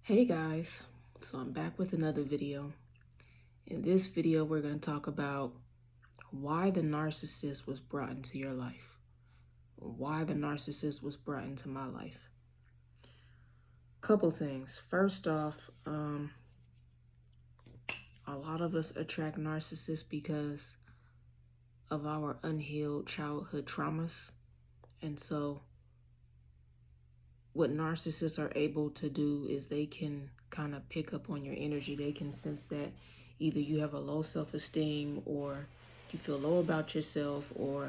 Hey guys, so I'm back with another video. In this video, we're going to talk about why the narcissist was brought into your life. Why the narcissist was brought into my life. Couple things. First off, a lot of us attract narcissists because of our unhealed childhood traumas. And so what narcissists are able to do is they can kind of pick up on your energy. They can sense that either you have a low self-esteem, or you feel low about yourself, or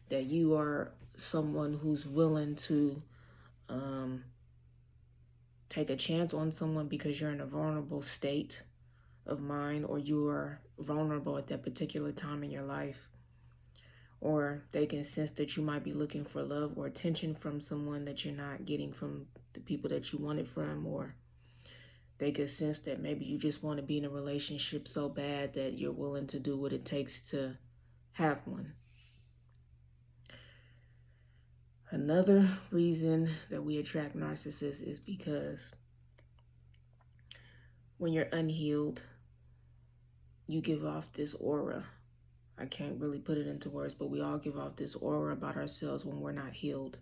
that you are someone who's willing to take a chance on someone because you're in a vulnerable state of mind, or you are vulnerable at that particular time in your life. Or they can sense that you might be looking for love or attention from someone that you're not getting from the people that you want it from. Or they can sense that maybe you just want to be in a relationship so bad that you're willing to do what it takes to have one. Another reason that we attract narcissists is because when you're unhealed, you give off this aura. I can't really put it into words, but we all give off this aura about ourselves when we're not healed.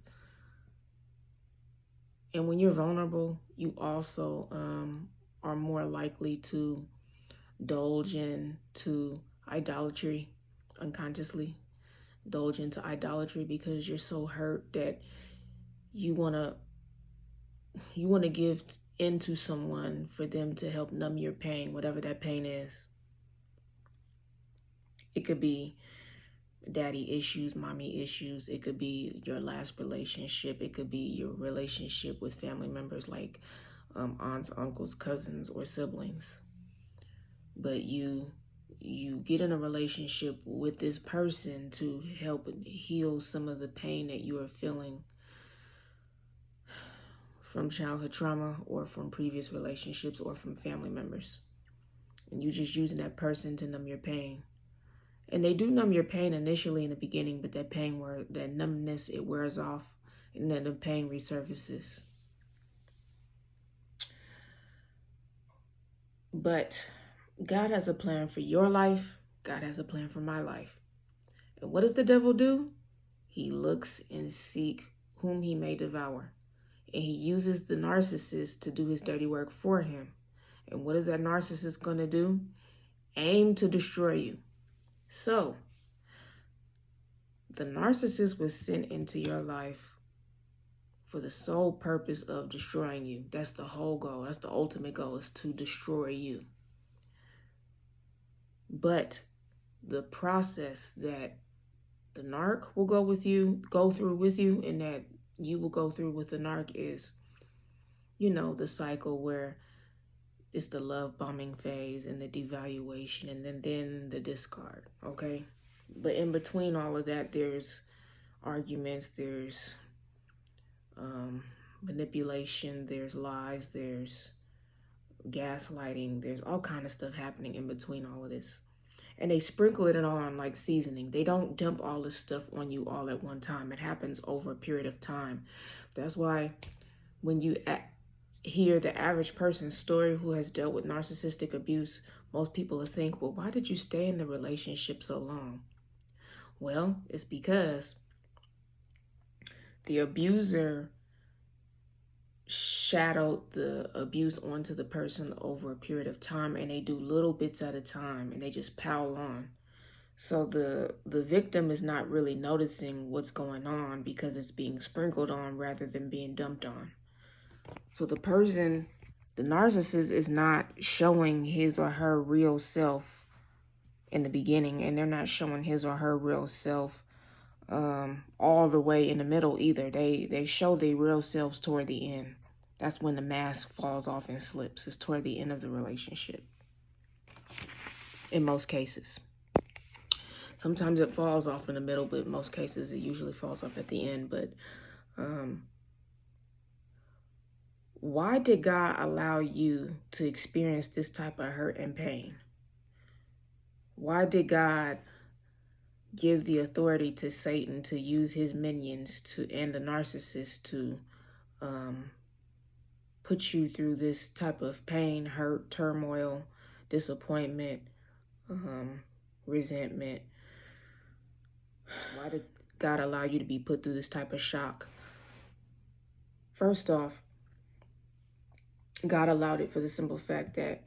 And when you're vulnerable, you also are more likely to indulge into idolatry unconsciously. Indulge into idolatry because you're so hurt that you want to give into someone for them to help numb your pain, whatever that pain is. It could be daddy issues, mommy issues. It could be your last relationship. It could be your relationship with family members like aunts, uncles, cousins, or siblings. But you get in a relationship with this person to help heal some of the pain that you are feeling from childhood trauma, or from previous relationships, or from family members. And you just using that person to numb your pain. And they do numb your pain initially in the beginning, but that numbness, it wears off, and then the pain resurfaces. But God has a plan for your life. God has a plan for my life. And what does the devil do? He looks and seeks whom he may devour. And he uses the narcissist to do his dirty work for him. And what is that narcissist going to do? Aim to destroy you. So, the narcissist was sent into your life for the sole purpose of destroying you. That's the whole goal. That's the ultimate goal, is to destroy you. But the process that the narc will go through with you, and that you will go through with the narc is, the cycle where it's the love bombing phase and the devaluation, and then the discard, okay? But in between all of that, there's arguments, there's manipulation, there's lies, there's gaslighting, there's all kind of stuff happening in between all of this. And they sprinkle it on like seasoning. They don't dump all this stuff on you all at one time. It happens over a period of time. That's why when you hear the average person's story who has dealt with narcissistic abuse, most people will think, well, why did you stay in the relationship so long? Well, it's because the abuser shadowed the abuse onto the person over a period of time, and they do little bits at a time, and they just pile on. So the victim is not really noticing what's going on because it's being sprinkled on rather than being dumped on. So the narcissist is not showing his or her real self in the beginning, and they're not showing his or her real self all the way in the middle either. They show their real selves toward the end. That's when the mask falls off and slips. It's toward the end of the relationship. In most cases. Sometimes it falls off in the middle, but in most cases it usually falls off at the end. But why did God allow you to experience this type of hurt and pain? Why did God give the authority to Satan to use his minions and the narcissist to put you through this type of pain, hurt, turmoil, disappointment, resentment? Why did God allow you to be put through this type of shock? First off, God allowed it for the simple fact that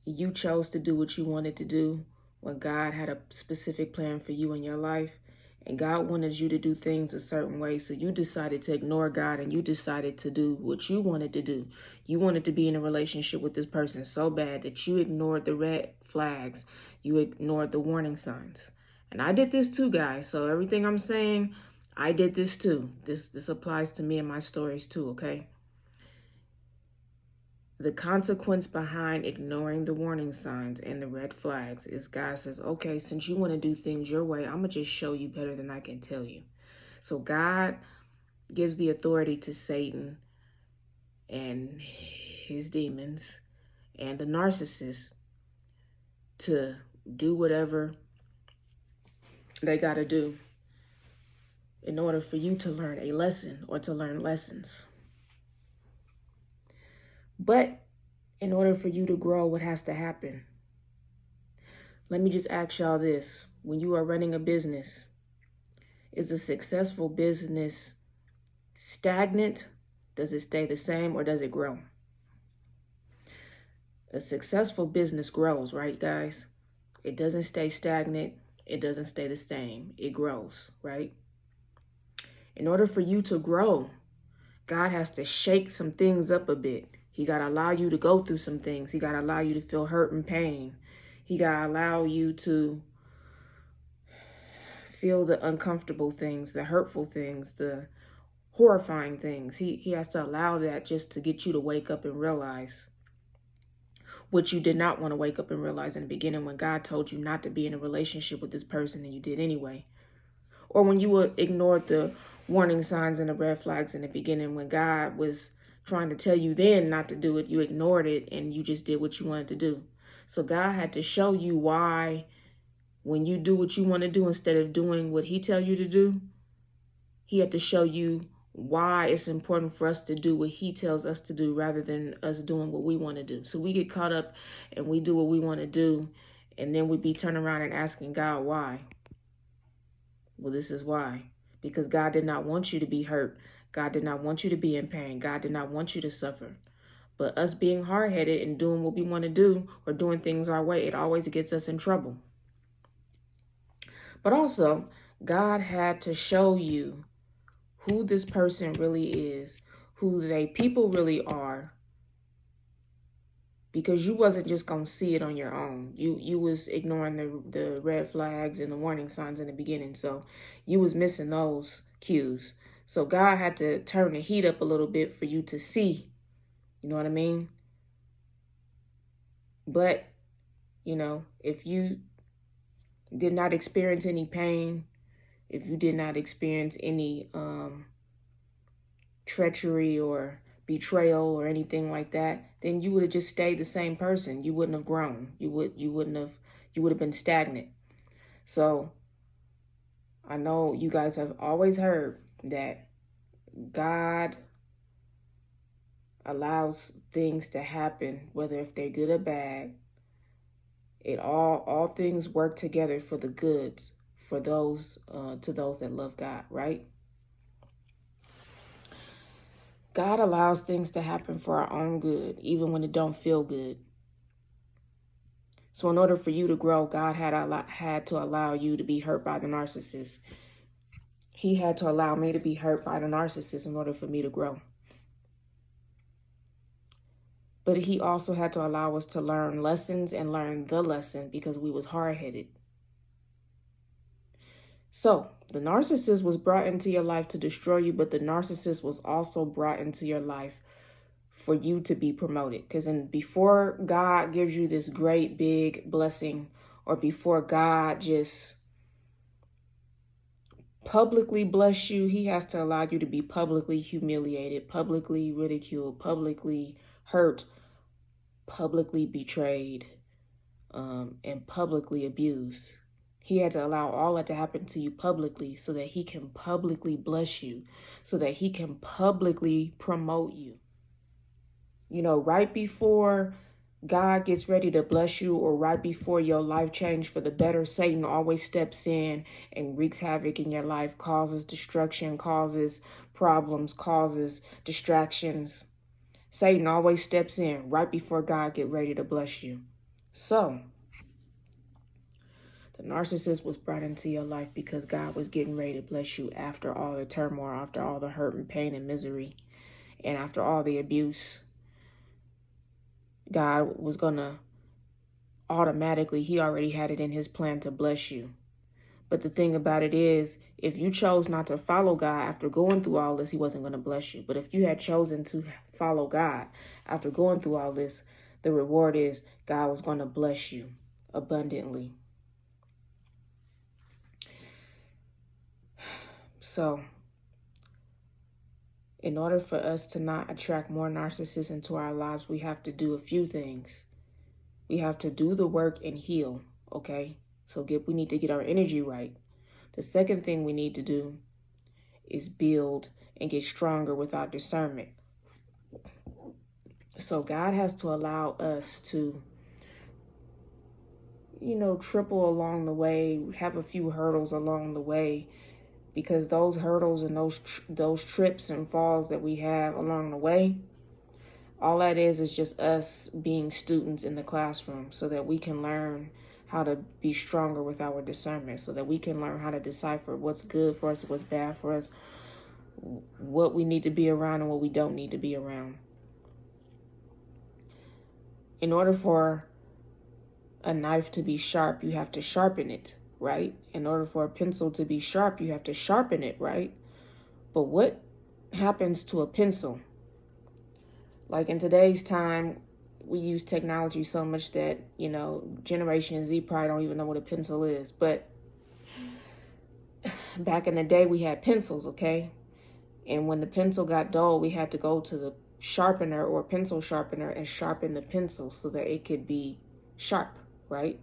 you chose to do what you wanted to do when God had a specific plan for you in your life. And God wanted you to do things a certain way. So you decided to ignore God and you decided to do what you wanted to do. You wanted to be in a relationship with this person so bad that you ignored the red flags. You ignored the warning signs. And I did this too, guys. So everything I'm saying, I did this too. This applies to me and my stories too, okay? The consequence behind ignoring the warning signs and the red flags is God says, okay, since you want to do things your way, I'm going to just show you better than I can tell you. So God gives the authority to Satan and his demons and the narcissist to do whatever they got to do in order for you to learn a lesson or to learn lessons. But in order for you to grow, what has to happen? Let me just ask y'all this. When you are running a business, is a successful business stagnant? Does it stay the same or does it grow? A successful business grows, right, guys? It doesn't stay stagnant. It doesn't stay the same. It grows, right? In order for you to grow, God has to shake some things up a bit. He got to allow you to go through some things. He got to allow you to feel hurt and pain. He got to allow you to feel the uncomfortable things, the hurtful things, the horrifying things. He has to allow that just to get you to wake up and realize what you did not want to wake up and realize in the beginning when God told you not to be in a relationship with this person and you did anyway. Or when you ignored the warning signs and the red flags in the beginning when God was trying to tell you then not to do it, you ignored it and you just did what you wanted to do. So God had to show you why when you do what you want to do instead of doing what he tell you to do, he had to show you why it's important for us to do what he tells us to do rather than us doing what we want to do. So we get caught up and we do what we want to do and then we be turning around and asking God why. Well, this is why. Because God did not want you to be hurt. God did not want you to be in pain. God did not want you to suffer. But us being hard-headed and doing what we want to do or doing things our way, it always gets us in trouble. But also, God had to show you who this person really is, who they people really are, because you wasn't just going to see it on your own. You was ignoring the red flags and the warning signs in the beginning. So you was missing those cues. So God had to turn the heat up a little bit for you to see. You know what I mean? But, you know, if you did not experience any pain, if you did not experience any treachery or betrayal or anything like that, then you would have just stayed the same person. You wouldn't have grown. You would have been stagnant. So I know you guys have always heard that God allows things to happen, whether if they're good or bad. It all things work together for the goods for those to those that love God, right? God allows things to happen for our own good, even when it don't feel good. So in order for you to grow, God had to allow you to be hurt by the narcissist. He had to allow me to be hurt by the narcissist in order for me to grow. But he also had to allow us to learn lessons and learn the lesson because we was hard-headed. So the narcissist was brought into your life to destroy you, but the narcissist was also brought into your life for you to be promoted. Because before God gives you this great big blessing, or before God just publicly bless you, he has to allow you to be publicly humiliated, publicly ridiculed, publicly hurt, publicly betrayed, and publicly abused. He had to allow all that to happen to you publicly so that he can publicly bless you, so that he can publicly promote you. You know, right before God gets ready to bless you, or right before your life change for the better, Satan always steps in and wreaks havoc in your life, causes destruction, causes problems, causes distractions. Satan always steps in right before God get ready to bless you. So, the narcissist was brought into your life because God was getting ready to bless you after all the turmoil, after all the hurt and pain and misery, and after all the abuse. God was going to automatically, he already had it in his plan to bless you. But the thing about it is, if you chose not to follow God after going through all this, he wasn't going to bless you. But if you had chosen to follow God after going through all this, the reward is God was going to bless you abundantly. So, in order for us to not attract more narcissists into our lives, we have to do a few things. We have to do the work and heal, okay? So we need to get our energy right. The second thing we need to do is build and get stronger with our discernment. So God has to allow us to, triple along the way, have a few hurdles along the way, because those hurdles and those trips and falls that we have along the way, all that is just us being students in the classroom so that we can learn how to be stronger with our discernment, so that we can learn how to decipher what's good for us, what's bad for us, what we need to be around and what we don't need to be around. In order for a knife to be sharp, you have to sharpen it, right? In order for a pencil to be sharp, you have to sharpen it, right? But what happens to a pencil? Like in today's time, we use technology so much that, Generation Z probably don't even know what a pencil is. But back in the day, we had pencils, okay? And when the pencil got dull, we had to go to the sharpener or pencil sharpener and sharpen the pencil so that it could be sharp, right?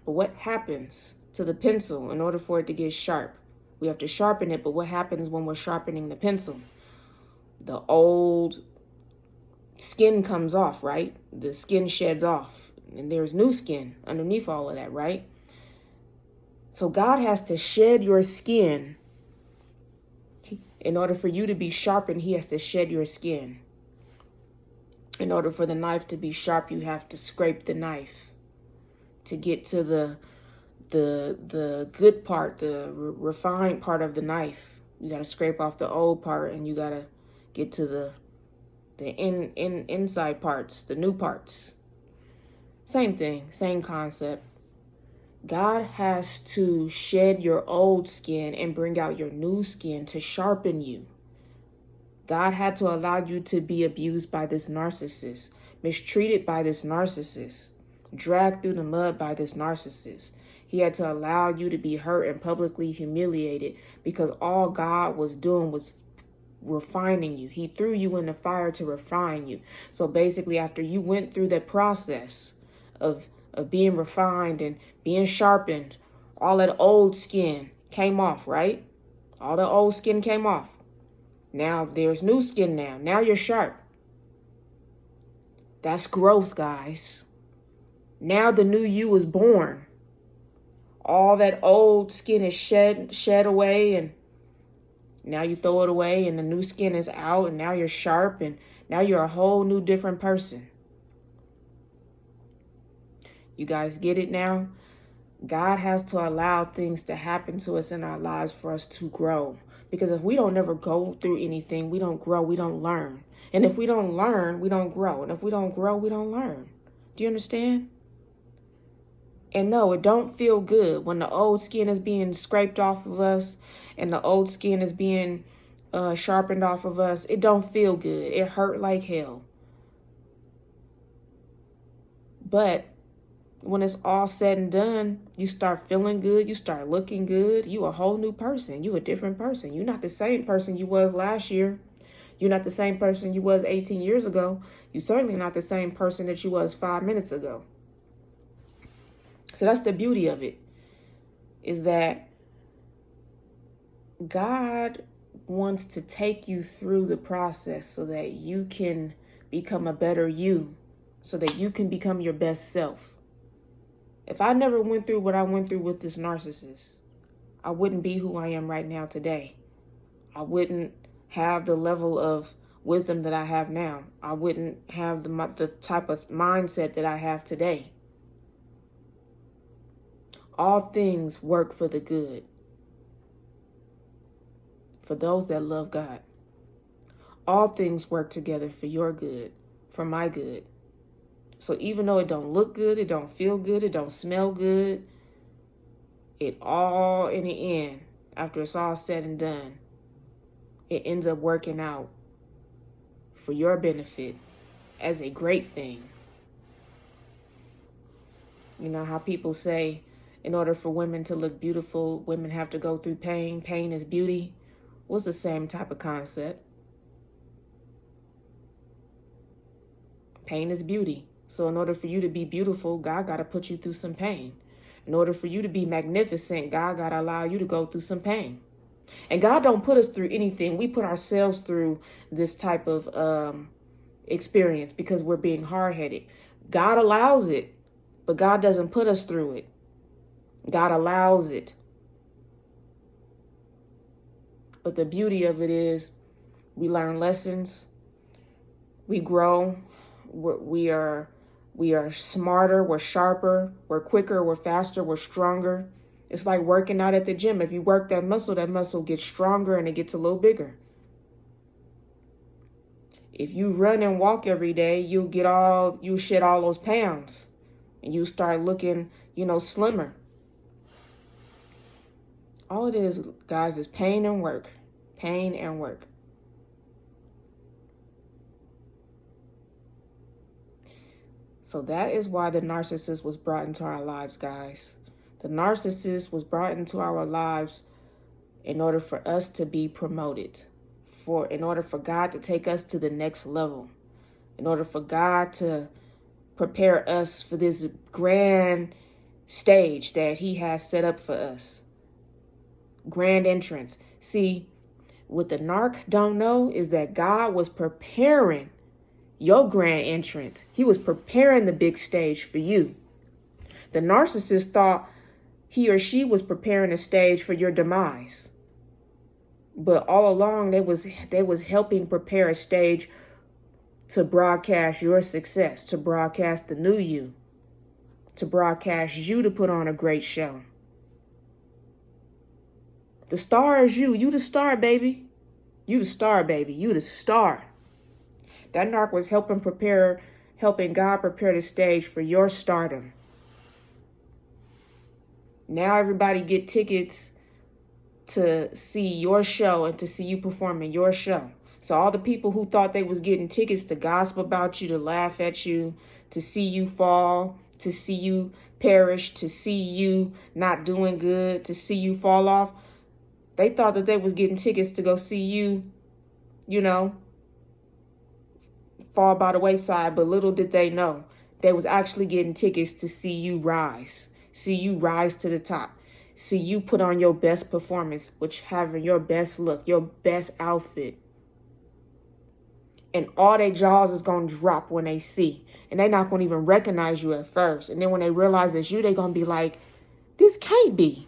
But what happens to the pencil in order for it to get sharp? We have to sharpen it, but what happens when we're sharpening the pencil? The old skin comes off, right? The skin sheds off, and there's new skin underneath all of that, right? So God has to shed your skin. In order for you to be sharpened, he has to shed your skin. In order for the knife to be sharp, you have to scrape the knife to get to the good part, the refined part of the knife. You got to scrape off the old part, and you got to get to the inside parts, the new parts. Same thing, same concept. God has to shed your old skin and bring out your new skin to sharpen you. God had to allow you to be abused by this narcissist, mistreated by this narcissist, dragged through the mud by this narcissist. He had to allow you to be hurt and publicly humiliated because all God was doing was refining you. He threw you in the fire to refine you. So basically, after you went through that process of being refined and being sharpened, all that old skin came off, right? All the old skin came off. Now there's new skin now. Now you're sharp. That's growth, guys. Now the new you is born. All that old skin is shed away, and now you throw it away and the new skin is out, and now you're sharp, and now you're a whole new different person. You guys get it now? God has to allow things to happen to us in our lives for us to grow. Because if we don't never go through anything, we don't grow, we don't learn. And if we don't learn, we don't grow. And if we don't grow, we don't learn. Do you understand? And no, it don't feel good when the old skin is being scraped off of us and the old skin is being sharpened off of us. It don't feel good. It hurt like hell. But when it's all said and done, you start feeling good. You start looking good. You a whole new person. You a different person. You're not the same person you was last year. You're not the same person you was 18 years ago. You're certainly not the same person that you was 5 minutes ago. So that's the beauty of it. is that God wants to take you through the process so that you can become a better you, so that you can become your best self. If I never went through what I went through with this narcissist, I wouldn't be who I am right now today. I wouldn't have the level of wisdom that I have now. I wouldn't have the type of mindset that I have today. All things work for the good, for those that love God. All things work together for your good, for my good. So even though it don't look good, it don't feel good, it don't smell good, it all in the end, after it's all said and done, it ends up working out for your benefit as a great thing. You know how people say, in order for women to look beautiful, women have to go through pain. Pain is beauty. Well, it's the same type of concept. Pain is beauty. So in order for you to be beautiful, God got to put you through some pain. In order for you to be magnificent, God got to allow you to go through some pain. And God don't put us through anything. We put ourselves through this type of experience because we're being hard-headed. God allows it, but God doesn't put us through it. God allows it. But the beauty of it is we learn lessons. We grow. We are smarter. We're sharper. We're quicker. We're faster. We're stronger. It's like working out at the gym. If you work that muscle gets stronger and it gets a little bigger. If you run and walk every day, you shed all those pounds and you start looking, slimmer. All it is, guys, is pain and work. Pain and work. So that is why the narcissist was brought into our lives, guys. The narcissist was brought into our lives in order for us to be promoted, in order for God to take us to the next level, in order for God to prepare us for this grand stage that he has set up for us. Grand entrance. See, what the narc don't know is that God was preparing your grand entrance. He was preparing the big stage for you. The narcissist thought he or she was preparing a stage for your demise. But all along, they was helping prepare a stage to broadcast your success, to broadcast the new you, to broadcast you to put on a great show. The star is you. You the star, baby. You the star, baby. You the star. That narc was helping God prepare the stage for your stardom. Now everybody get tickets to see your show and to see you perform in your show. So all the people who thought they was getting tickets to gossip about you, to laugh at you, to see you fall, to see you perish, to see you not doing good, to see you fall off, they thought that they was getting tickets to go see you, fall by the wayside. But little did they know, they was actually getting tickets to see you rise to the top, see you put on your best performance, which having your best look, your best outfit. And all their jaws is going to drop when they see. And they're not going to even recognize you at first. And then when they realize it's you, they're going to be like, this can't be.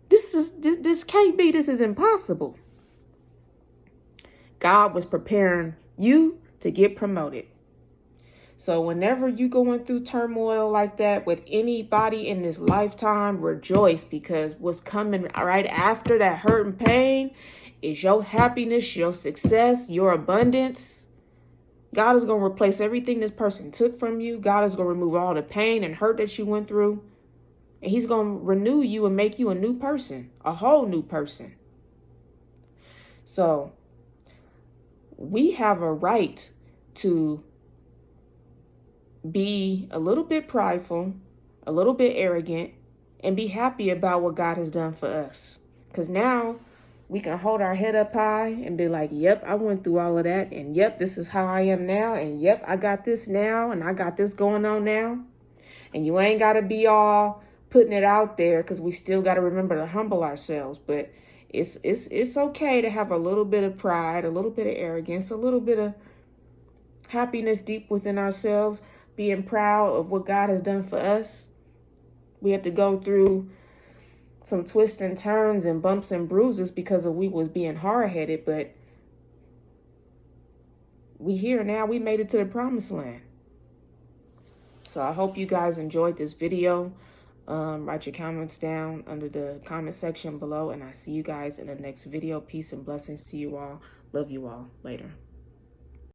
This can't be. This is impossible. God was preparing you to get promoted. So whenever you going through turmoil like that with anybody in this lifetime, rejoice, because what's coming right after that hurt and pain is your happiness, your success, your abundance. God is going to replace everything this person took from you. God is going to remove all the pain and hurt that you went through. And he's going to renew you and make you a new person, a whole new person. So we have a right to be a little bit prideful, a little bit arrogant, and be happy about what God has done for us. Because now we can hold our head up high and be like, yep, I went through all of that. And yep, this is how I am now. And yep, I got this now. And I got this going on now. And you ain't got to be all putting it out there, because we still got to remember to humble ourselves. But it's okay to have a little bit of pride, a little bit of arrogance, a little bit of happiness deep within ourselves, being proud of what God has done for us. We had to go through some twists and turns and bumps and bruises because of we was being hard-headed, but we here now. We made it to the promised land. So I hope you guys enjoyed this video. Write your comments down under the comment section below, and I see you guys in the next video. Peace and blessings to you all. Love you all. Later.